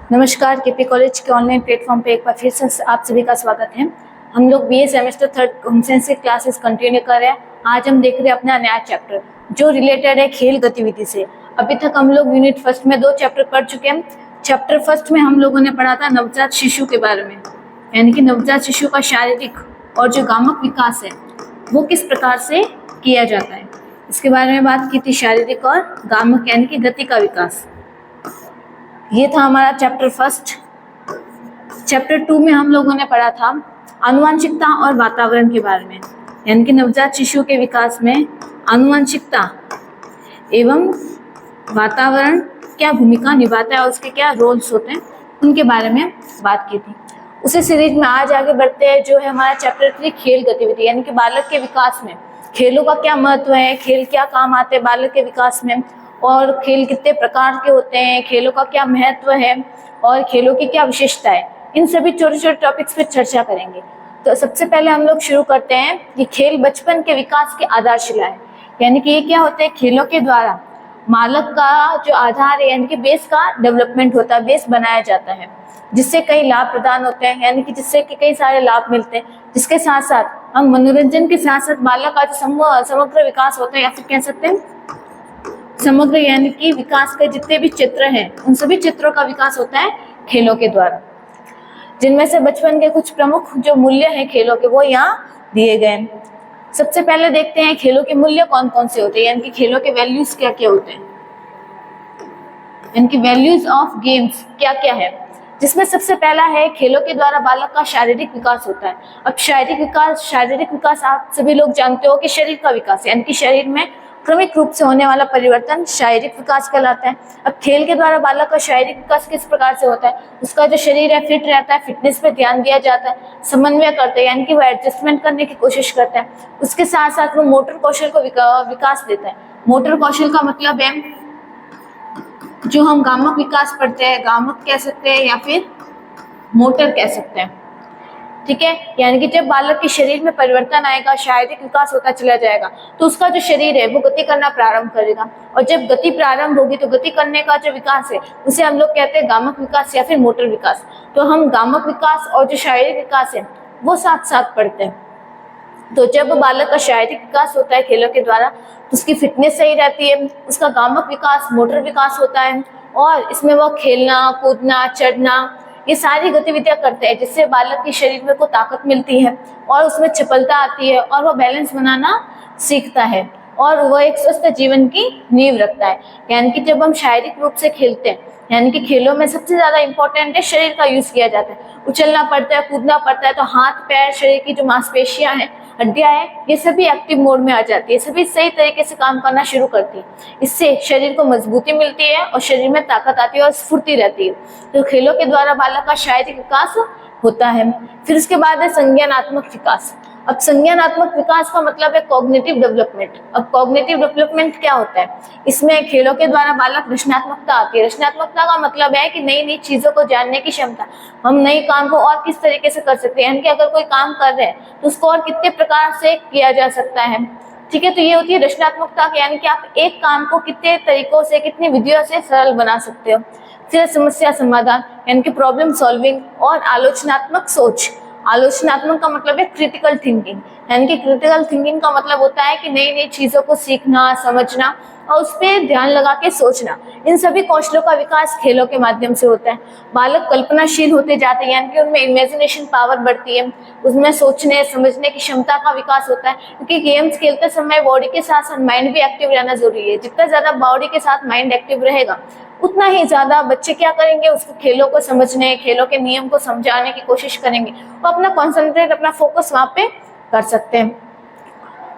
नमस्कार, KP college के online platform पे एक बार फिर से आप सभी का स्वागत है। हम लोग बीए सेमेस्टर 3 होम साइंस की क्लासेस कंटिन्यू कर रहे हैं। आज हम देख रहे हैं अपना नया चैप्टर जो रिलेटेड है खेल गतिविधि से। अभी तक हम लोग यूनिट फर्स्ट में 2 चैप्टर पढ़ चुके हैं। चैप्टर फर्स्ट में हम लोगों ने पढ़ा था नवजात शिशु के बारे में, यानी कि नवजात शिशु का शारीरिक और जो गामक विकास है वो किस प्रकार से किया जाता है, इसके बारे में बात की थी। शारीरिक और गामक यानी कि गति का विकास, ये था हमारा चैप्टर फर्स्ट। चैप्टर 2 में हम लोगों ने पढ़ा था आनुवंशिकता और वातावरण के बारे में, यानी कि नवजात शिशु के विकास में आनुवंशिकता एवं वातावरण क्या भूमिका निभाता है और उसके क्या रोल्स होते हैं उनके बारे में बात की थी। उसी सीरीज में आज आगे बढ़ते हैं जो है हमारा चैप्टर 3 खेल गतिविधि, यानी कि बालक के विकास में खेलों का क्या महत्व है, खेल क्या काम आते हैं बालक के विकास में, और खेल कितने प्रकार के होते हैं, खेलों का क्या महत्व है और खेलों की क्या विशेषता है। इन सभी छोटे छोटे टॉपिक्स पे चर्चा करेंगे। तो सबसे पहले हम लोग शुरू करते हैं कि खेल बचपन के विकास की आधारशिला है, यानी कि ये क्या होते हैं, खेलों के द्वारा बालक का जो आधार है यानी कि बेस का डेवलपमेंट होता है, बेस बनाया जाता है, जिससे कई लाभ प्रदान होते हैं, यानी कि जिससे कि कई सारे लाभ मिलते हैं। जिसके साथ साथ हम मनोरंजन के साथ साथ बालक का जो समग्र विकास होता है, या फिर कह सकते हैं समग्र यानी कि विकास के जितने भी चित्र हैं उन सभी चित्रों का विकास होता है खेलों के द्वारा, जिनमें से बचपन के कुछ प्रमुख जो मूल्य हैं खेलों के वो यहाँ दिए गए हैं। सबसे पहले देखते हैं खेलों के मूल्य कौन कौन से होते हैं, यानी कि खेलों के वैल्यूज क्या क्या होते हैं, यानी कि वैल्यूज ऑफ गेम्स क्या क्या है। जिसमें सबसे पहला है खेलों के द्वारा बालक का शारीरिक विकास होता है। अब शारीरिक विकास आप सभी लोग जानते हो कि शरीर का विकास है, यानी कि शरीर में क्रमिक रूप से होने वाला परिवर्तन शारीरिक विकास कहलाता है। अब खेल के द्वारा बालक का शारीरिक विकास किस प्रकार से होता है, उसका जो शरीर है फिट रहता है, फिटनेस पे ध्यान दिया जाता है, समन्वय करते हैं यानी कि वो एडजस्टमेंट करने की कोशिश करता है। उसके साथ साथ वो मोटर कौशल को विकास देता है। मोटर कौशल का मतलब है जो हम गामक विकास पढ़ते हैं, गामक कह सकते हैं या फिर मोटर कह सकते हैं, ठीक है। यानी कि जब बालक के शरीर में परिवर्तन आएगा, शारीरिक विकास होता चला जाएगा, तो उसका जो शरीर है वो गति करना प्रारंभ करेगा, और जब गति प्रारंभ होगी तो गति करने का जो विकास है उसे हम लोग कहते हैं गामक विकास या फिर मोटर विकास। तो हम गामक विकास और जो शारीरिक विकास है वो साथ साथ पढ़ते हैं। तो जब बालक का शारीरिक विकास होता है खेलों के द्वारा तो उसकी फिटनेस सही रहती है, उसका गामक विकास मोटर विकास होता है, और इसमें वो खेलना कूदना चढ़ना ये सारी गतिविधियां करते हैं, जिससे बालक के शरीर में को ताकत मिलती है और उसमें चपलता आती है और वो बैलेंस बनाना सीखता है और वह एक स्वस्थ जीवन की नींव रखता है। यानी कि जब हम शारीरिक रूप से खेलते हैं, यानी कि खेलों में सबसे ज्यादा इंपॉर्टेंट है शरीर का यूज किया जाता है, उछलना पड़ता है कूदना पड़ता है, तो हाथ पैर शरीर की जो मांसपेशियां हैं हड्डियां हैं ये सभी एक्टिव मोड में आ जाती है, सभी सही तरीके से काम करना शुरू करती है। इससे शरीर को मजबूती मिलती है और शरीर में ताकत आती है और स्फूर्ति रहती है। तो खेलों के द्वारा बालक का शारीरिक विकास होता है। फिर उसके बाद है संज्ञानात्मक विकास। अब संज्ञानात्मक विकास का मतलब है कॉग्निटिव डेवलपमेंट। अब कॉग्निटिव डेवलपमेंट क्या होता है, इसमें खेलों के द्वारा बालक रचनात्मकता आती है। रचनात्मकता का मतलब है कि नई नई चीजों को जानने की क्षमता, हम नई काम को और किस तरीके से कर सकते हैं, यानी कि अगर कोई काम कर रहे हैं तो उसको और कितने प्रकार से किया जा सकता है, ठीक है। तो ये होती है रचनात्मकता, यानी कि आप एक काम को कितने तरीकों से कितनी विधियों से सरल बना सकते हो। फिर समस्या समाधान यानी कि प्रॉब्लम सॉल्विंग और आलोचनात्मक सोच। आलोचनात्मक का मतलब है क्रिटिकल थिंकिंग, यानी कि क्रिटिकल थिंकिंग का मतलब होता है कि नई नई चीजों को सीखना समझना और उस पर ध्यान लगा के सोचना। इन सभी कौशलों का विकास खेलों के माध्यम से होता है। बालक कल्पनाशील होते जाते हैं, यानी कि उनमें इमेजिनेशन पावर बढ़ती है, उसमें सोचने समझने की क्षमता का विकास होता है, क्योंकि गेम्स खेलते समय बॉडी के साथ साथ माइंड भी एक्टिव रहना जरूरी है। जितना ज्यादा बॉडी के साथ माइंड एक्टिव रहेगा उतना ही ज्यादा बच्चे क्या करेंगे, उसको खेलों को समझने खेलों के नियम को समझाने की कोशिश करेंगे, वो अपना कॉन्सेंट्रेट अपना फोकस वहां पे कर सकते हैं।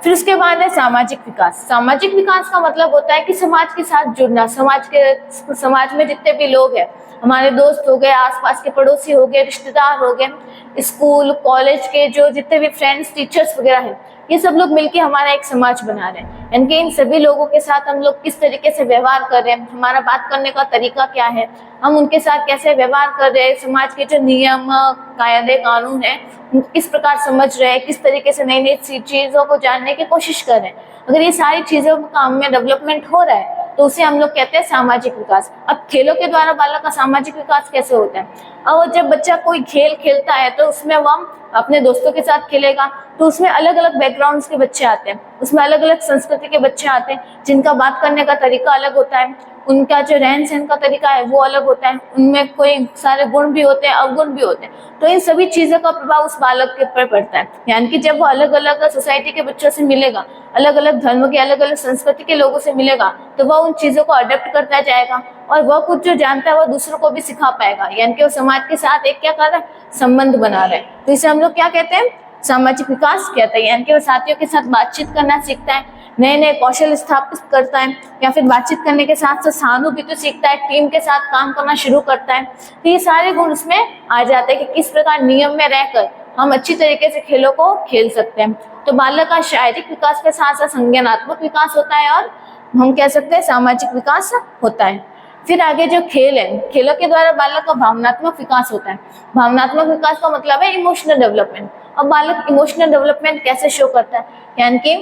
फिर उसके बाद है सामाजिक विकास। सामाजिक विकास का मतलब होता है कि समाज के साथ जुड़ना, समाज में जितने भी लोग हैं, हमारे दोस्त हो गए, आसपास के पड़ोसी हो गए, रिश्तेदार हो गए, स्कूल कॉलेज के जो जितने भी फ्रेंड्स टीचर्स वगैरह हैं, ये सब लोग मिलके हमारा एक समाज बना रहे हैं। यानी कि इन सभी लोगों के साथ हम लोग किस तरीके से व्यवहार कर रहे हैं, हमारा बात करने का तरीका क्या है, हम उनके साथ कैसे व्यवहार कर रहे हैं, समाज के जो नियम कायदे कानून है किस प्रकार समझ रहे हैं, किस तरीके से नई नई चीजों को जानने की कोशिश कर रहे हैं। अगर ये सारी चीजों का काम में डेवलपमेंट हो रहा है तो उसे हम लोग कहते हैं सामाजिक विकास। अब खेलों के द्वारा बालक का सामाजिक विकास कैसे होता है? अब जब बच्चा कोई खेल खेलता है तो उसमें वह अपने दोस्तों के साथ खेलेगा, तो उसमें अलग अलग बैकग्राउंड्स के बच्चे आते हैं, उसमें अलग अलग संस्कृति के बच्चे आते हैं, जिनका बात करने का तरीका अलग होता है, उनका जो रहन सहन का तरीका है वो अलग होता है, उनमें कोई सारे गुण भी होते हैं, अवगुण भी होते हैं। तो इन सभी चीजों का प्रभाव उस बालक के ऊपर पड़ता है। यानी कि जब वो अलग अलग सोसाइटी के बच्चों से मिलेगा, अलग अलग धर्म के, अलग अलग संस्कृति के लोगों से मिलेगा, तो वह उन चीजों को अडेप्ट करता जाएगा और वह कुछ जो जानता है वह दूसरों को भी सिखा पाएगा। यानी कि वो समाज के साथ एक क्या कर रहा है, संबंध बना रहा है। तो इसे हम लोग क्या कहते हैं, सामाजिक विकास कहते हैं। यानी कि वो साथियों के साथ बातचीत करना सीखता है, नए नए कौशल स्थापित करता है, या फिर बातचीत करने के साथ साथ सहानुभूति सीखता है, टीम के साथ काम करना शुरू करता है। तो ये सारे गुण उसमें आ जाते हैं कि किस प्रकार नियम में रहकर हम अच्छी तरीके से खेलों को खेल सकते हैं। तो बालक का शारीरिक विकास के साथ साथ संज्ञानात्मक विकास होता है और हम कह सकते हैं सामाजिक विकास होता है। फिर आगे जो खेल है, खेलों के द्वारा बालक का भावनात्मक विकास होता है। भावनात्मक विकास का मतलब है इमोशनल डेवलपमेंट। अब बालक इमोशनल डेवलपमेंट कैसे शो करता है? यानी कि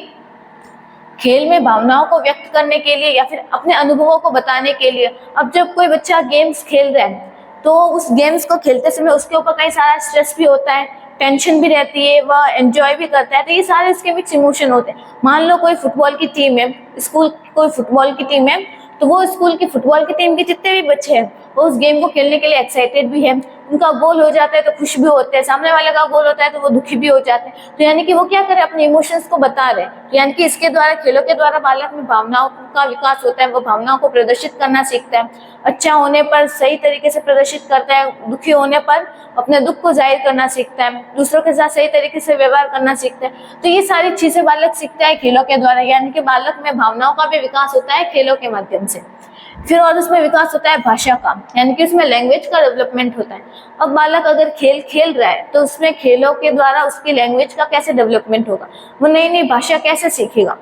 खेल में भावनाओं को व्यक्त करने के लिए या फिर अपने अनुभवों को बताने के लिए। अब जब कोई बच्चा गेम्स खेल रहा है तो उस गेम्स को खेलते समय उसके ऊपर कई सारा स्ट्रेस भी होता है, टेंशन भी रहती है, वह एंजॉय भी करता है। तो ये सारे इसके मिक्स इमोशन होते हैं। मान लो कोई फुटबॉल की टीम है, स्कूल की कोई फुटबॉल की टीम है, तो वो स्कूल की फुटबॉल की टीम के जितने भी बच्चे हैं वो उस गेम को खेलने के लिए एक्साइटेड भी है। उनका गोल हो जाता है तो खुश भी होते हैं, सामने वाले का गोल होता है तो वो दुखी भी हो जाते हैं। तो यानी कि वो क्या करे, अपने इमोशंस को बता रहे हैं। तो यानी कि इसके द्वारा, खेलों के द्वारा बालक में भावनाओं का विकास होता है। वो भावनाओं को प्रदर्शित करना सीखता है, अच्छा होने पर सही तरीके से प्रदर्शित करता है, दुखी होने पर अपने दुख को जाहिर करना सीखता है, दूसरों के साथ सही तरीके से व्यवहार करना सीखता है। तो ये सारी चीजें बालक सीखता है खेलों के द्वारा। यानी कि बालक में भावनाओं का भी विकास होता है खेलों के माध्यम से। फिर और उसमें विकास होता है भाषा का, यानी कि उसमें लैंग्वेज का डेवलपमेंट होता है। अब बालक अगर खेल खेल रहा है तो उसमें खेलों के द्वारा उसकी लैंग्वेज का कैसे डेवलपमेंट होगा, वो नई नई भाषा कैसे सीखेगा।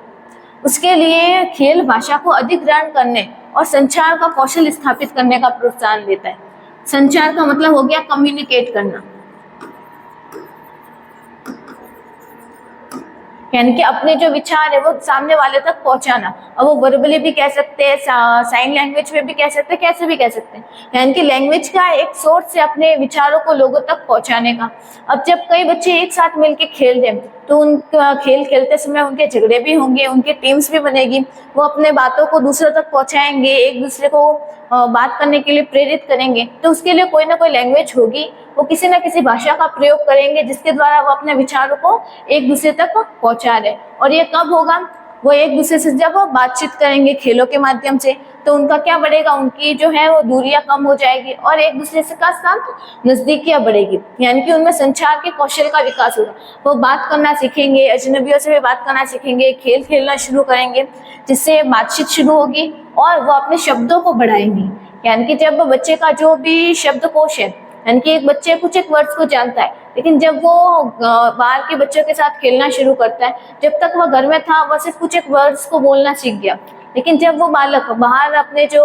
उसके लिए खेल भाषा को अधिग्रहण करने और संचार का कौशल स्थापित करने का प्रोत्साहन देता है। संचार का मतलब हो गया कम्युनिकेट करना, यानी कि अपने जो विचार है वो सामने वाले तक पहुंचाना। अब वो वर्बली भी कह सकते हैं, साइन लैंग्वेज में भी कह सकते हैं, कैसे भी कह सकते हैं। यानी कि लैंग्वेज का एक सोर्स है अपने विचारों को लोगों तक पहुंचाने का। अब जब कई बच्चे एक साथ मिलकर खेल रहे हैं तो उनका खेल खेलते समय उनके झगड़े भी होंगे, उनकी टीम्स भी बनेगी, वो अपने बातों को दूसरों तक पहुंचाएंगे, एक दूसरे को बात करने के लिए प्रेरित करेंगे। तो उसके लिए कोई ना कोई लैंग्वेज होगी, वो किसी न किसी भाषा का प्रयोग करेंगे जिसके द्वारा वो अपने विचारों को एक दूसरे तक पहुंचा रहे। और ये कब होगा, वो एक दूसरे से जब वो बातचीत करेंगे खेलों के माध्यम से, तो उनका क्या बढ़ेगा, उनकी जो है वो दूरियां कम हो जाएगी और एक दूसरे से का साथ नजदीकियां बढ़ेगी। यानी कि उनमें संचार के कौशल का विकास होगा। वो बात करना सीखेंगे, अजनबियों से भी बात करना सीखेंगे, खेल खेलना शुरू करेंगे, जिससे बातचीत शुरू होगी और वो अपने शब्दों को बढ़ाएंगे। यानी कि जब बच्चे का जो भी शब्दकोश है, यानी कि एक बच्चे कुछ एक वर्ड्स को जानता है, लेकिन जब वो बाहर के बच्चों के साथ खेलना शुरू करता है, जब तक वह घर में था वह सिर्फ कुछ एक वर्ड्स को बोलना सीख गया। लेकिन जब वो बालक बाहर अपने जो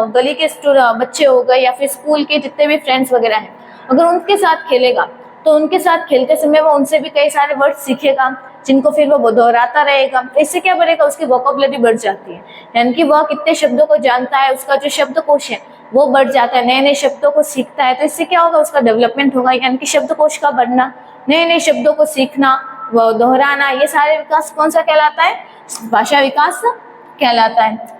गली के बच्चे हो गए या फिर स्कूल के जितने भी फ्रेंड्स वगैरह हैं, अगर उनके साथ खेलेगा तो उनके साथ खेलते समय वो उनसे भी कई सारे वर्ड सीखेगा, जिनको फिर वो दोहराता रहेगा। तो इससे क्या बढ़ेगा, उसकी वोकैबुलरी बढ़ जाती है। यानी कि वह कितने शब्दों को जानता है, उसका जो शब्दकोश है वो बढ़ जाता है, नए नए शब्दों को सीखता है। तो इससे क्या होगा, उसका डेवलपमेंट होगा। यानी कि शब्दकोश का बढ़ना, नए नए शब्दों को सीखना, वो दोहराना, ये सारे विकास कौन सा कहलाता है, भाषा विकास कहलाता है।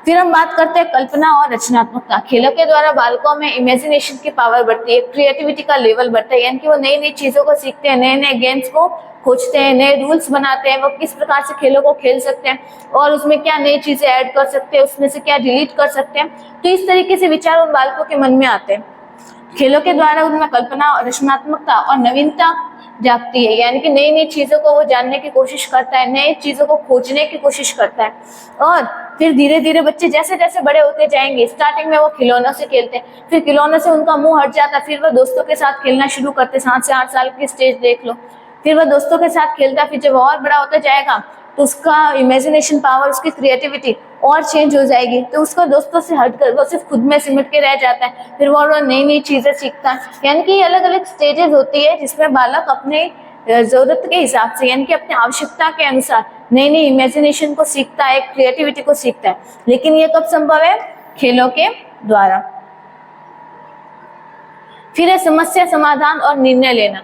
फिर हम बात करते हैं कल्पना और रचनात्मकता। खेलों के द्वारा बालकों में इमेजिनेशन की पावर बढ़ती है, क्रिएटिविटी का लेवल बढ़ता है। यानी कि वो नई नई चीजों को सीखते हैं, नए नए गेम्स को खोजते हैं, नए रूल्स बनाते हैं, वो किस प्रकार से खेलों को खेल सकते हैं और उसमें क्या नई चीजें ऐड कर सकते हैं, उसमें से क्या डिलीट कर सकते हैं। तो इस तरीके से विचार उन बालकों के मन में आते हैं। खेलों के द्वारा उनमें कल्पना और रचनात्मकता और नवीनता जागती है। यानी कि नई नई चीजों को वो जानने की कोशिश करता है, नई चीजों को खोजने की कोशिश करता है। और फिर धीरे धीरे बच्चे जैसे जैसे बड़े होते जाएंगे, स्टार्टिंग में वो खिलौनों से खेलते हैं, फिर खिलौनों से उनका मुंह हट जाता है, फिर वो दोस्तों के साथ खेलना शुरू करते। 7 से 8 साल की स्टेज देख लो, फिर वह दोस्तों के साथ खेलता है। फिर जब और बड़ा होता जाएगा तो उसका इमेजिनेशन पावर, उसकी क्रिएटिविटी और चेंज हो जाएगी। तो उसको दोस्तों से हटकर वो सिर्फ खुद में सिमट के रह जाता है, फिर वो नई नई चीजें सीखता है। यानी कि अलग अलग स्टेजेस होती है जिसमें बालक अपने जरूरत के हिसाब से यानी कि अपनी आवश्यकता के अनुसार नई नई इमेजिनेशन को सीखता है, क्रिएटिविटी को सीखता है। लेकिन ये कब संभव है? खेलों के द्वारा। फिर है समस्या समाधान और निर्णय लेना।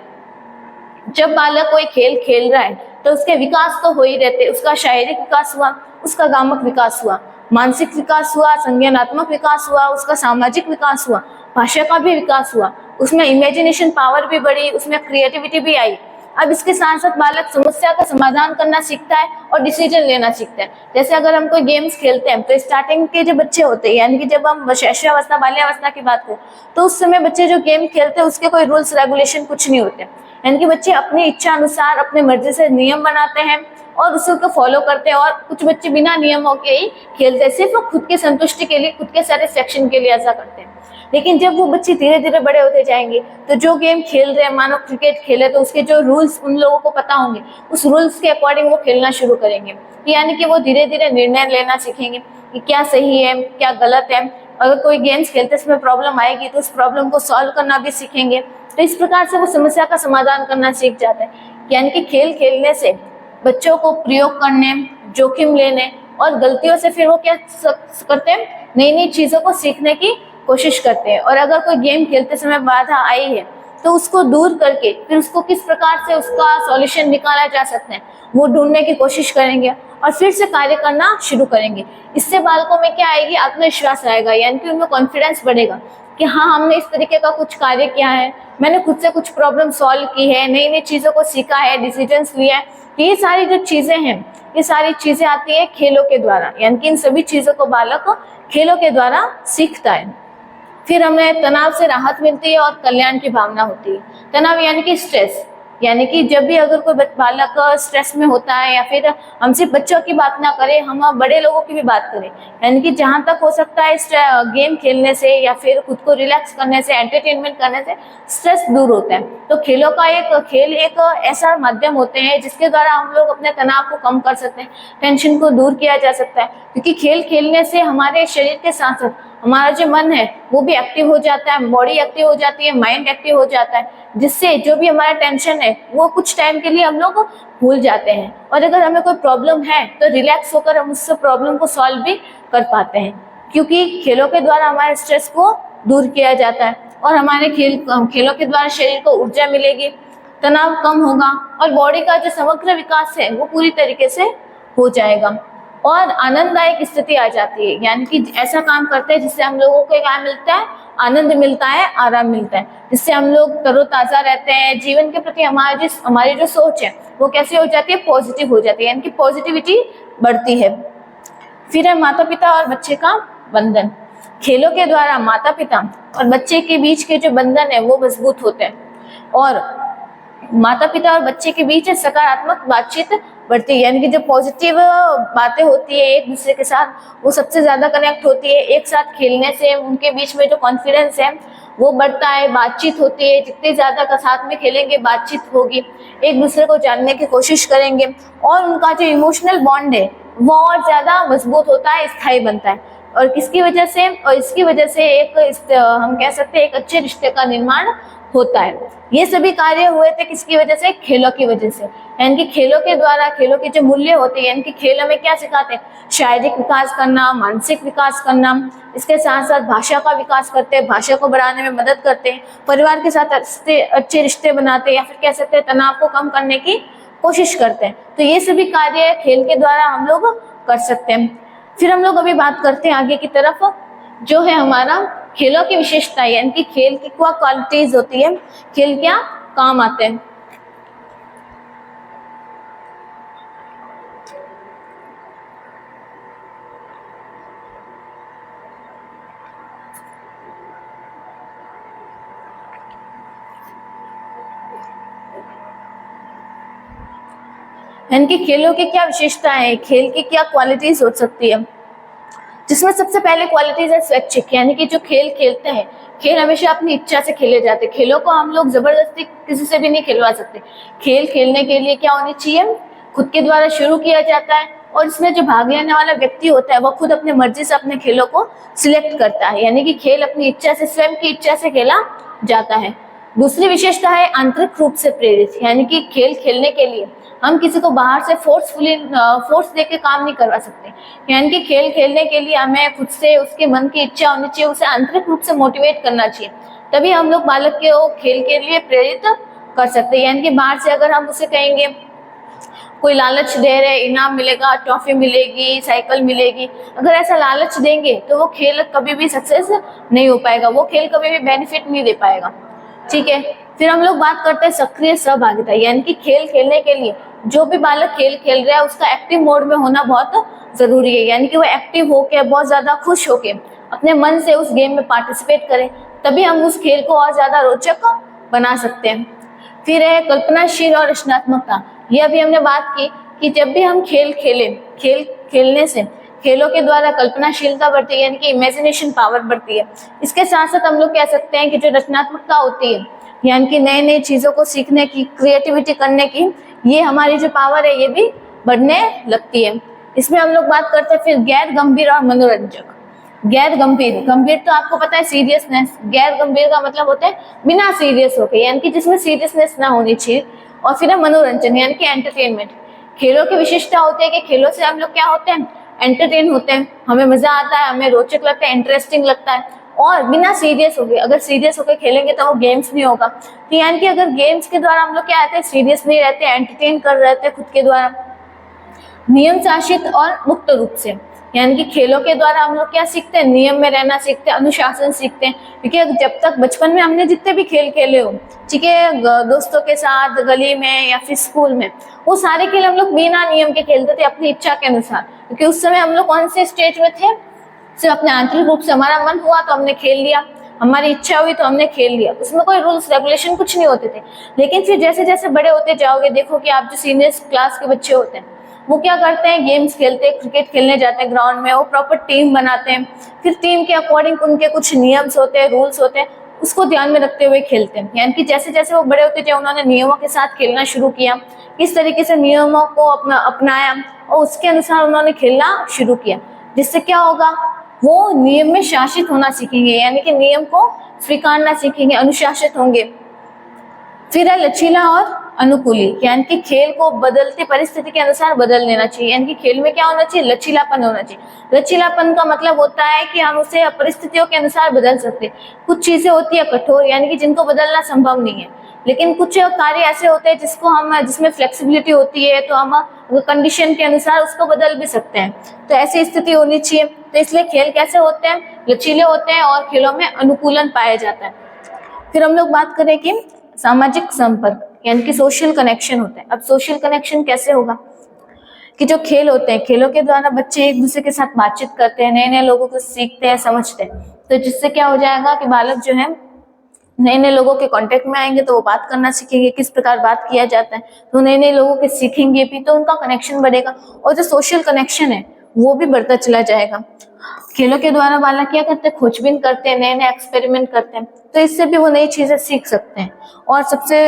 जब बालक कोई खेल खेल रहा है तो उसके विकास तो हो ही रहते, उसका शारीरिक विकास हुआ, उसका गामक विकास हुआ, मानसिक विकास हुआ, संज्ञानात्मक विकास हुआ, उसका सामाजिक विकास हुआ, भाषा का भी विकास हुआ, उसमें इमेजिनेशन पावर भी बढ़ी, उसमें क्रिएटिविटी भी आई। अब इसके साथ साथ बालक समस्या का समाधान करना सीखता है और डिसीजन लेना सीखता है। जैसे अगर हम कोई गेम्स खेलते हैं तो स्टार्टिंग के जो बच्चे होते हैं यानी कि जब हम शैशवावस्था बाल्यावस्था की बात करें तो उस समय बच्चे जो गेम खेलते हैं उसके कोई रूल्स रेगुलेशन कुछ नहीं होते, यानी कि बच्चे अपनी इच्छा अनुसार अपने मर्जी से नियम बनाते हैं और उसको फॉलो करते हैं। और कुछ बच्चे बिना नियमों के ही खेलते हैं, सिर्फ खुद की संतुष्टि के लिए, खुद के सेटिस्फेक्शन के लिए ऐसा करते हैं। लेकिन जब वो बच्चे धीरे धीरे बड़े होते जाएंगे तो जो गेम खेल रहे हैं, मानो क्रिकेट खेले तो उसके जो रूल्स उन लोगों को पता होंगे, उस रूल्स के अकॉर्डिंग वो खेलना शुरू करेंगे। यानी कि वो धीरे धीरे निर्णय लेना सीखेंगे कि क्या सही है, क्या गलत है। अगर कोई गेम्स खेलते समय प्रॉब्लम आएगी तो उस प्रॉब्लम को सॉल्व करना भी सीखेंगे। तो इस प्रकार से वो समस्या का समाधान करना सीख जाते हैं। यानी कि खेल खेलने से बच्चों को प्रयोग करने, जोखिम लेने और गलतियों से फिर वो क्या करते हैं, नई नई चीजों को सीखने की कोशिश करते हैं। और अगर कोई गेम खेलते समय बाधा आई है तो उसको दूर करके फिर उसको किस प्रकार से उसका सॉल्यूशन निकाला जा सकता है वो ढूंढने की कोशिश करेंगे और फिर से कार्य करना शुरू करेंगे। इससे बालकों में क्या आएगी, आत्मविश्वास आएगा, यानी कि उनमें कॉन्फिडेंस बढ़ेगा कि हाँ, हमने इस तरीके का कुछ कार्य किया है, मैंने खुद से कुछ प्रॉब्लम सॉल्व की है, नई नई चीजों को सीखा है, डिसीजंस लिया है। ये सारी जो चीजें हैं, ये सारी चीजें आती है खेलों के द्वारा, यानी कि इन सभी चीजों को बालक खेलों के द्वारा सीखता है। फिर हमें तनाव से राहत मिलती है और कल्याण की भावना होती है। तनाव यानी कि स्ट्रेस, यानी कि जब भी अगर कोई बालक स्ट्रेस में होता है, या फिर हम सिर्फ बच्चों की बात ना करें, हम बड़े लोगों की भी बात करें, यानी कि जहाँ तक हो सकता है गेम खेलने से या फिर खुद को रिलैक्स करने से, एंटरटेनमेंट करने से स्ट्रेस दूर होता है। तो खेलों का खेल एक ऐसा माध्यम होते हैं जिसके द्वारा हम लोग अपने तनाव को कम कर सकते हैं, टेंशन को दूर किया जा सकता है। क्योंकि खेल खेलने से हमारे शरीर के साथ साथ हमारा जो मन है वो भी एक्टिव हो जाता है, बॉडी एक्टिव हो जाती है, माइंड एक्टिव हो जाता है, जिससे जो भी हमारा टेंशन है वो कुछ टाइम के लिए हम लोग भूल जाते हैं। और अगर हमें कोई प्रॉब्लम है तो रिलैक्स होकर हम उस प्रॉब्लम को सॉल्व भी कर पाते हैं, क्योंकि खेलों के द्वारा हमारे स्ट्रेस को दूर किया जाता है और हमारे खेलों के द्वारा शरीर को ऊर्जा मिलेगी, तनाव कम होगा और बॉडी का जो समग्र विकास है वो पूरी तरीके से हो जाएगा और आनंददायक स्थिति आ जाती है। यानी कि ऐसा काम करते हैं जिससे हम लोगों को क्या मिलता है, आनंद मिलता है, आराम मिलता है, जिससे हम लोग तरोताजा रहते हैं। जीवन के प्रति हमारी जो सोच है वो कैसे हो जाती है, पॉजिटिव हो जाती है, यानी कि पॉजिटिविटी बढ़ती है। फिर है माता पिता और बच्चे का बंधन। खेलों के द्वारा माता पिता और बच्चे के बीच के जो बंधन है वो मजबूत होते हैं और माता पिता और बच्चे के बीच सकारात्मक बातचीत बढ़ती है, यानी कि जो पॉजिटिव बातें होती है एक दूसरे के साथ वो सबसे ज्यादा कनेक्ट होती है। एक साथ खेलने से उनके बीच में जो कॉन्फिडेंस है वो बढ़ता है, बातचीत होती है, जितने ज्यादा का साथ में खेलेंगे बातचीत होगी, एक दूसरे को जानने की कोशिश करेंगे और उनका जो इमोशनल बॉन्ड है वो और ज्यादा मजबूत होता है, स्थायी बनता है। और किसकी वजह से, और इसकी वजह से हम कह सकते हैं एक अच्छे रिश्ते का निर्माण होता है। ये सभी कार्य हुए थे किसकी वजह से, खेलों की वजह से। यानी कि खेलों के द्वारा खेलों के जो मूल्य होते हैं, यानी कि खेलों में क्या सिखाते हैं, शारीरिक विकास करना, मानसिक विकास करना, इसके साथ साथ भाषा का विकास करते हैं, भाषा को बढ़ाने में मदद करते हैं, परिवार के साथ अच्छे रिश्ते बनाते हैं, या फिर कह सकते हैं तनाव को कम करने की कोशिश करते हैं। तो ये सभी कार्य खेल के द्वारा हम लोग कर सकते हैं। फिर हम लोग अभी बात करते हैं आगे की तरफ, जो है हमारा खेलों की विशेषता, यानी कि खेल की क्या क्वालिटीज होती है, खेल क्या काम आते हैं। यानी कि खेलों की क्या विशेषता है, खेल की क्या क्वालिटीज हो सकती है, जिसमें सबसे पहले क्वालिटीज है स्वैच्छिक, यानी कि जो खेल खेलते हैं, खेल हमेशा अपनी इच्छा से खेले जाते हैं। खेलों को हम लोग जबरदस्ती किसी से भी नहीं खिलवा सकते। खेल खेलने के लिए क्या होनी चाहिए, खुद के द्वारा शुरू किया जाता है और इसमें जो भाग लेने वाला व्यक्ति होता है वो खुद अपने मर्जी से अपने खेलों को सिलेक्ट करता है, यानी कि खेल अपनी इच्छा से, स्वयं की इच्छा से खेला जाता है। दूसरी विशेषता है आंतरिक रूप से प्रेरित, यानी कि खेल खेलने के लिए हम किसी को बाहर से फोर्स देके काम नहीं करवा सकते, यानी कि खेल खेलने के लिए हमें खुद से उसके मन की इच्छा होनी चाहिए, उसे आंतरिक रूप से मोटिवेट करना चाहिए, तभी हम लोग बालक को खेल के लिए प्रेरित कर सकते हैं। यानी कि बाहर से अगर हम उसे कहेंगे, कोई लालच दे रहे, इनाम मिलेगा, ट्रॉफी मिलेगी, साइकिल मिलेगी, अगर ऐसा लालच देंगे तो वो खेल कभी भी सक्सेस नहीं हो पाएगा, वो खेल कभी भी बेनिफिट नहीं दे पाएगा। ठीक है, फिर हम लोग बात करते हैं सक्रिय सहभागिता, यानी कि खेल खेलने के लिए जो भी बालक खेल खेल रहा है उसका एक्टिव मोड में होना बहुत जरूरी है, यानी कि वो एक्टिव होके बहुत ज्यादा खुश होके अपने मन से उस गेम में पार्टिसिपेट करें, तभी हम उस खेल को और ज्यादा रोचक बना सकते हैं। फिर है कल्पनाशील और रचनात्मकता। यह भी हमने बात की कि जब भी हम खेल खेलने से खेलों के द्वारा कल्पनाशीलता बढ़ती है, यानी कि इमेजिनेशन पावर बढ़ती है। इसके साथ साथ हम लोग कह सकते हैं कि जो रचनात्मकता होती है, यानी कि नई नई चीजों को सीखने की, क्रिएटिविटी करने की, ये हमारी जो पावर है ये भी बढ़ने लगती है। इसमें हम लोग बात करते हैं फिर गैर गंभीर और मनोरंजक। गैर गंभीर, गंभीर तो आपको पता है सीरियसनेस, गैर गंभीर का मतलब होता है बिना सीरियस होके, यानी कि जिसमें सीरियसनेस ना होनी चाहिए। और फिर है मनोरंजन, यानी कि एंटरटेनमेंट। खेलों की विशेषता होती है कि खेलों से हम लोग क्या होते हैं, एंटरटेन होते हैं, हमें मजा आता है, हमें रोचक लगता है, इंटरेस्टिंग लगता है, और बिना सीरियस हो गए। अगर सीरियस होकर खेलेंगे तो वो गेम्स नहीं होगा। तो यानी कि अगर गेम्स के द्वारा हम लोग क्या रहते हैं, सीरियस नहीं रहते, एंटरटेन कर रहे थे खुद के द्वारा। नियम शासित और मुक्त रूप से, यानी कि खेलों के द्वारा हम लोग क्या सीखते हैं, नियम में रहना सीखते हैं, अनुशासन सीखते हैं। क्योंकि जब तक बचपन में हमने जितने भी खेल खेले हो, ठीक है, दोस्तों के साथ गली में या फिर स्कूल में, वो सारे खेल हम लोग बिना नियम के खेलते थे, अपनी इच्छा के अनुसार। क्योंकि उस समय हम लोग कौन से स्टेज में थे, सिर्फ अपने आंतरिक रूप से हमारा मन हुआ तो हमने खेल लिया, हमारी इच्छा हुई तो हमने खेल लिया, उसमें कोई रूल्स रेगुलेशन कुछ नहीं होते थे। लेकिन फिर जैसे जैसे बड़े होते जाओगे, देखो कि आप जो सीनियर क्लास के बच्चे होते हैं वो क्या करते हैं, गेम्स खेलते हैं, क्रिकेट खेलने जाते हैं ग्राउंड में, वो प्रॉपर टीम बनाते हैं, फिर टीम के अकॉर्डिंग उनके कुछ नियम्स होते हैं, रूल्स होते हैं, उसको ध्यान में रखते हुए खेलते हैं। यानी कि जैसे जैसे वो बड़े होते जाए उन्होंने नियमों के साथ खेलना शुरू किया, किस तरीके से नियमों को अपनाया और उसके अनुसार उन्होंने खेलना शुरू किया, जिससे क्या होगा, वो नियम में शासित होना सीखेंगे, यानी कि नियम को स्वीकारना सीखेंगे, अनुशासित होंगे। फिर है लचीला और अनुकूली, यानी कि खेल को बदलती परिस्थिति के अनुसार बदल लेना चाहिए। यानी कि खेल में क्या होना चाहिए, लचीलापन होना चाहिए। लचीलापन का मतलब होता है कि हम उसे परिस्थितियों के अनुसार बदल सकते हैं। कुछ चीजें होती है कठोर, यानी कि जिनको बदलना संभव नहीं है, लेकिन कुछ कार्य ऐसे होते हैं जिसमें फ्लेक्सिबिलिटी होती है, तो हम कंडीशन के अनुसार उसको बदल भी सकते हैं। तो ऐसी स्थिति होनी चाहिए। तो इसलिए खेल कैसे होते हैं, लचीले होते हैं और खेलों में अनुकूलन पाया जाता है। फिर हम लोग बात करें कि सामाजिक संपर्क, यानी कि सोशल कनेक्शन होते हैं। अब सोशल कनेक्शन कैसे होगा, कि जो खेल होते हैं, खेलों के द्वारा बच्चे एक दूसरे के साथ बातचीत करते हैं, नए नए लोगों को सीखते हैं, समझते हैं। तो जिससे क्या हो जाएगा कि बालक जो है नए नए लोगों के कांटेक्ट में आएंगे, तो वो बात करना सीखेंगे, किस प्रकार बात किया जाता है, तो नए नए लोगों के सीखेंगे भी, तो उनका कनेक्शन बढ़ेगा और जो सोशल कनेक्शन है वो भी बढ़ता चला जाएगा। खेलों के द्वारा बालक क्या करते हैं, खोजबीन करते हैं, नए नए एक्सपेरिमेंट करते हैं, तो इससे भी वो नई चीजें सीख सकते हैं। और सबसे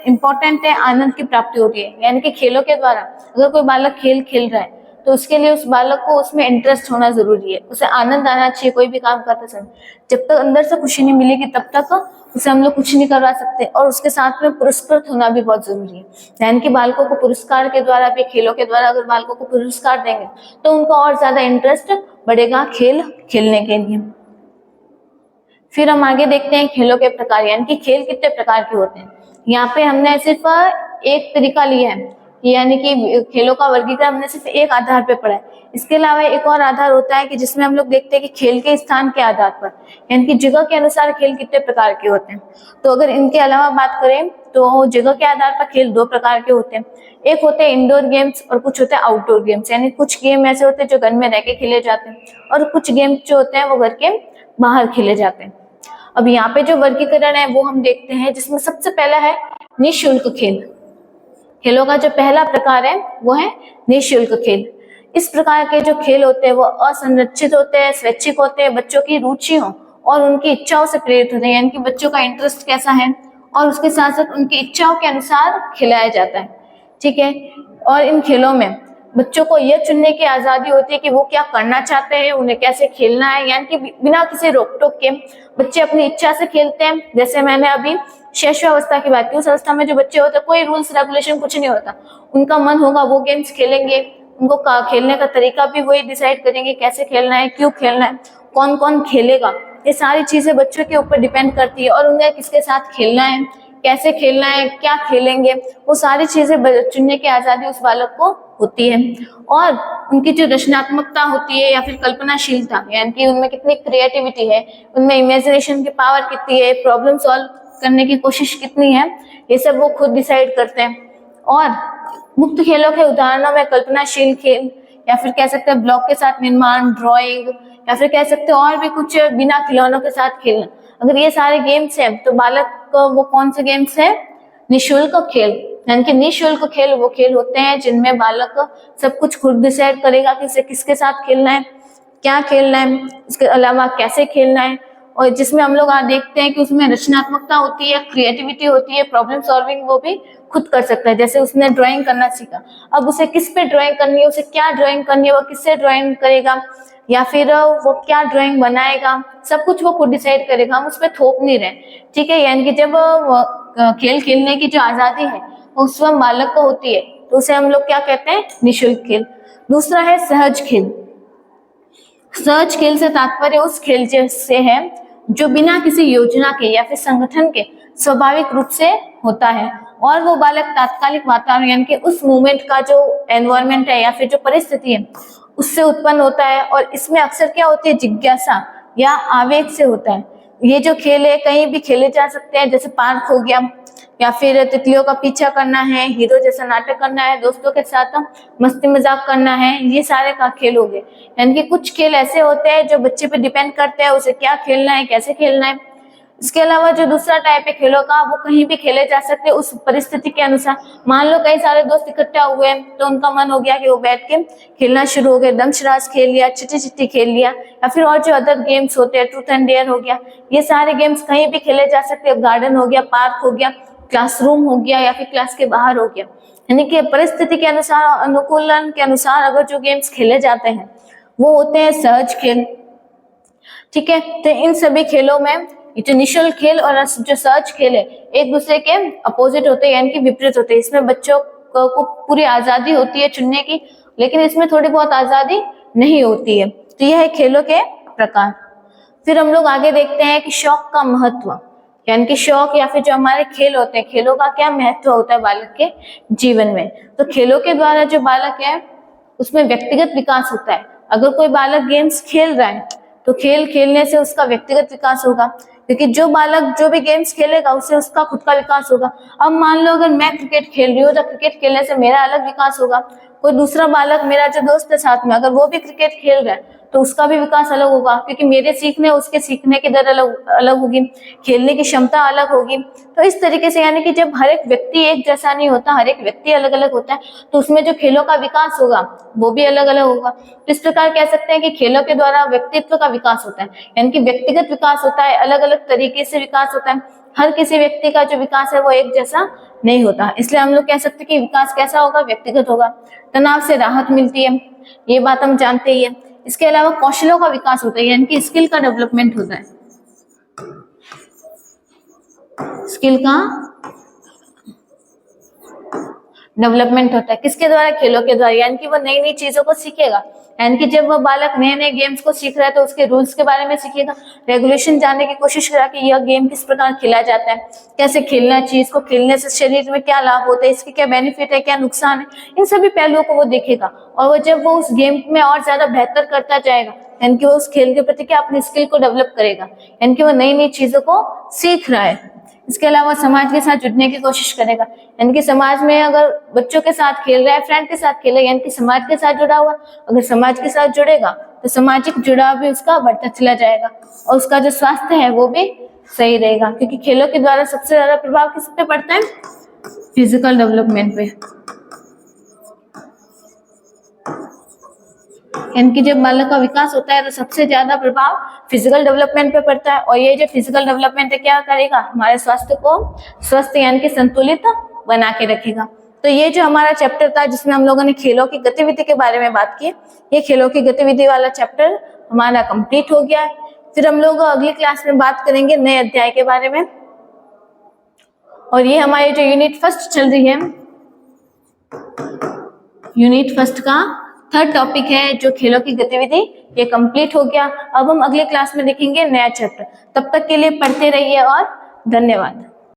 इम्पोर्टेंट है, आनंद की प्राप्ति होती है। यानी कि खेलों के द्वारा अगर कोई बालक खेल खेल रहा है तो उसके लिए उस बालक को उसमें इंटरेस्ट होना जरूरी है, उसे आनंद आना चाहिए कोई भी काम करते समय। जब तक अंदर से खुशी नहीं मिलेगी तब तक उसे हम लोग कुछ नहीं करवा सकते। और उसके साथ में पुरस्कृत होना भी बहुत जरूरी है, यानी कि बालकों को पुरस्कार के द्वारा भी, खेलों के द्वारा अगर बालकों को पुरस्कार देंगे तो उनको और ज्यादा इंटरेस्ट बढ़ेगा खेल खेलने के लिए। फिर हम आगे देखते हैं खेलों के प्रकार, यानी कि खेल कितने प्रकार के होते हैं। यहाँ पे हमने सिर्फ एक तरीका लिया है, यानी कि खेलों का वर्गीकरण हमने सिर्फ एक आधार पे पढ़ा है। इसके अलावा एक और आधार होता है कि जिसमें हम लोग देखते हैं कि खेल के स्थान के आधार पर, यानी कि जगह के अनुसार खेल कितने प्रकार के होते हैं। तो अगर इनके अलावा बात करें तो जगह के आधार पर खेल दो प्रकार के होते हैं। एक होते हैं इंडोर गेम्स और कुछ होते हैं आउटडोर गेम्स, यानी कुछ गेम ऐसे होते हैं जो घर में रह के खेले जाते हैं और कुछ गेम जो होते हैं वो घर के बाहर खेले जाते हैं। अब यहाँ पे जो वर्गीकरण है वो हम देखते हैं, जिसमें सबसे पहला है निःशुल्क खेल। खेलों का जो पहला प्रकार है वो है निःशुल्क खेल। इस प्रकार के जो खेल होते हैं वो असंरक्षित होते हैं, स्वैच्छिक होते हैं, बच्चों की रुचियों और उनकी इच्छाओं से प्रेरित होते हैं, यानी कि बच्चों का इंटरेस्ट कैसा है और उसके साथ साथ उनकी इच्छाओं के अनुसार खिलाया जाता है। ठीक है, और इन खेलों में बच्चों को यह चुनने की आजादी होती है कि वो क्या करना चाहते हैं, उन्हें कैसे खेलना है, यानी कि बिना किसी रोक टोक के बच्चे अपनी इच्छा से खेलते हैं। जैसे मैंने अभी शैशवावस्था की बात की, उस अवस्था में जो बच्चे होते हैं कोई रूल्स रेगुलेशन कुछ नहीं होता, उनका मन होगा वो गेम्स खेलेंगे, उनको खेलने का तरीका भी वही डिसाइड करेंगे, कैसे खेलना है, क्यों खेलना है, कौन कौन खेलेगा, ये सारी चीजें बच्चों के ऊपर डिपेंड करती है। और उन्हें किसके साथ खेलना है, कैसे खेलना है, क्या खेलेंगे, वो सारी चीजें चुनने की आजादी उस बालक को होती है। और उनकी जो रचनात्मकता होती है या फिर कल्पनाशीलता, यानी कि उनमें कितनी क्रिएटिविटी है, उनमें इमेजिनेशन की पावर कितनी है, प्रॉब्लम सॉल्व करने की कोशिश कितनी है, ये सब वो खुद डिसाइड करते हैं। और मुक्त खेलों के उदाहरणों में कल्पनाशील खेल, या फिर कह सकते हैं ब्लॉक के साथ निर्माण, ड्राइंग, या फिर कह सकते हैं और भी कुछ बिना खिलौनों के साथ खेलना। अगर ये सारे गेम्स हैं तो बालक को वो कौन से गेम्स है, निःशुल्क खेल, यानी कि निःशुल्क खेल वो खेल होते हैं जिनमें बालक सब कुछ खुद डिसाइड करेगा कि इसे किसके साथ खेलना है, क्या खेलना है, इसके अलावा कैसे खेलना है। और जिसमें हम लोग आज देखते हैं कि उसमें रचनात्मकता होती है, क्रिएटिविटी होती है, प्रॉब्लम सॉल्विंग वो भी खुद कर सकता है। जैसे उसने ड्राइंग करना सीखा, अब उसे किस पे ड्राइंग करनी है, उसे क्या ड्राइंग करनी है, वो किससे ड्राइंग करेगा, या फिर वो क्या ड्राइंग बनाएगा, सब कुछ वो खुद डिसाइड करेगा, हम उस पर थोप नहीं रहे। ठीक है, यानी कि जब खेल खेलने की जो आजादी है उस वक्त बालक को होती है तो उसे हम लोग क्या कहते हैं, निःशुल्क खेल। दूसरा है सहज खेल। सहज खेल से तात्पर्य उस खेल से है जो बिना किसी योजना के या फिर संगठन के स्वाभाविक रूप से होता है, और वो बालक तात्कालिक वातावरण यानी कि उस मोमेंट का जो एनवायरनमेंट है या फिर जो परिस्थिति है उससे उत्पन्न होता है। और इसमें अक्सर क्या होती है, जिज्ञासा या आवेग से होता है। ये जो खेल है कहीं भी खेले जा सकते हैं, जैसे पार्क हो गया, या फिर तितलियों का पीछा करना है, हीरो जैसा नाटक करना है, दोस्तों के साथ मस्ती मजाक करना है, ये सारे का खेल हो गए। यानी कि कुछ खेल ऐसे होते हैं जो बच्चे पे डिपेंड करते हैं उसे क्या खेलना है, कैसे खेलना है। इसके अलावा जो दूसरा टाइप है खेलों का, वो कहीं भी खेले जा सकते हैं उस परिस्थिति के अनुसार। मान लो कई सारे दोस्त इकट्ठा हुए हैं तो उनका मन हो गया कि वो बैठ के खेलना शुरू हो गए, दमशराज खेल लिया, चिट्टी चिट्टी खेल लिया, या फिर और जो अदर गेम्स होते हैं, ट्रूथ एंड डेयर हो गया, ये सारे गेम्स कहीं भी खेले जा सकते हैं। गार्डन हो गया, पार्क हो गया, क्लासरूम हो गया, या फिर क्लास के बाहर हो गया। यानी कि परिस्थिति के अनुसार, अनुकूलन के अनुसार अगर जो गेम्स खेले जाते हैं वो होते हैं सहज खेल। ठीक है, तो इन सभी खेलों में ये जो निःशुल्क खेल और जो सहज खेल है एक दूसरे के अपोजिट होते हैं, यानी कि विपरीत होते हैं। इसमें बच्चों को पूरी आजादी होती है चुनने की, लेकिन इसमें थोड़ी बहुत आजादी नहीं होती है। तो यह है खेलों के प्रकार। फिर हम लोग आगे देखते हैं कि शौक का महत्व, यानी कि शौक या फिर जो हमारे खेल होते हैं, खेलों का क्या महत्व होता है बालक के जीवन में। तो खेलों के द्वारा जो बालक है उसमें व्यक्तिगत विकास होता है। अगर कोई बालक गेम्स खेल रहा है तो खेल खेलने से उसका व्यक्तिगत विकास होगा, क्योंकि जो बालक जो भी गेम्स खेलेगा उससे उसका खुद का विकास होगा। अब मान लो अगर मैं क्रिकेट खेल रही हूँ तो क्रिकेट खेलने से मेरा अलग विकास होगा, कोई दूसरा बालक मेरा जो दोस्त है साथ में अगर वो भी क्रिकेट खेल रहा है तो उसका भी विकास अलग होगा, क्योंकि मेरे सीखने उसके सीखने की दर अलग होगी, खेलने की क्षमता अलग होगी। तो इस तरीके से यानी कि जब हर एक व्यक्ति एक जैसा नहीं होता, हर एक व्यक्ति अलग अलग होता है, तो उसमें जो खेलों का विकास होगा वो भी अलग अलग होगा। तो इस प्रकार कह सकते हैं कि खेलों के द्वारा व्यक्तित्व का विकास होता है, यानी कि व्यक्तिगत विकास होता है, अलग अलग तरीके से विकास होता है। हर किसी व्यक्ति का जो विकास है वो एक जैसा नहीं होता, इसलिए हम लोग कह सकते हैं कि विकास कैसा होगा, व्यक्तिगत होगा। तनाव से राहत मिलती है, ये बात हम जानते ही है। इसके अलावा कौशलों का विकास होता है, यानी कि स्किल का डेवलपमेंट होता है, स्किल का डेवलपमेंट होता है किसके द्वारा, खेलों के द्वारा। यानी कि वो नई नई चीजों को सीखेगा, यानी कि जब वो बालक नए नए गेम्स को सीख रहा है तो उसके रूल्स के बारे में सीखेगा, रेगुलेशन जानने की कोशिश करेगा कि यह गेम किस प्रकार खेला जाता है, कैसे खेलना चाहिए, इसको खेलने से शरीर में क्या लाभ होता है, इसके क्या बेनिफिट है, क्या नुकसान है, इन सभी पहलुओं को वो देखेगा। और वो जब वो उस गेम में और ज्यादा बेहतर करता जाएगा, यानी कि वो उस खेल के प्रति क्या अपनी स्किल को डेवलप करेगा, यानी कि वो नई नई चीजों को सीख रहा है। इसके अलावा समाज के साथ जुड़ने की कोशिश करेगा, यानी कि समाज में अगर बच्चों के साथ खेल रहा है, फ्रेंड के साथ खेलेगा, यानी कि समाज के साथ जुड़ा हुआ, अगर समाज के साथ जुड़ेगा तो सामाजिक जुड़ाव भी उसका बढ़ता चला जाएगा और उसका जो स्वास्थ्य है वो भी सही रहेगा, क्योंकि खेलों के द्वारा सबसे ज्यादा प्रभाव किस पे पड़ता है, फिजिकल डेवलपमेंट पे। यानी कि जब बालक का विकास होता है तो सबसे ज्यादा प्रभाव फिजिकल डेवलपमेंट पे पड़ता है, और ये जो फिजिकल डेवलपमेंट है क्या करेगा, हमारे स्वास्थ्य को स्वस्थ यानी कि संतुलित बना के रखेगा। तो ये जो हमारा चैप्टर था जिसमें हम लोगों ने खेलों की गतिविधि के बारे में बात की, ये खेलों की गतिविधि वाला चैप्टर हमारा कंप्लीट हो गया है। फिर हम लोग अगली क्लास में बात करेंगे नए अध्याय के बारे में। और ये हमारी जो यूनिट फर्स्ट चल रही है, यूनिट फर्स्ट का थर्ड टॉपिक है जो खेलों की गतिविधि, ये कंप्लीट हो गया। अब हम अगले क्लास में देखेंगे नया चैप्टर। तब तक के लिए पढ़ते रहिए और धन्यवाद।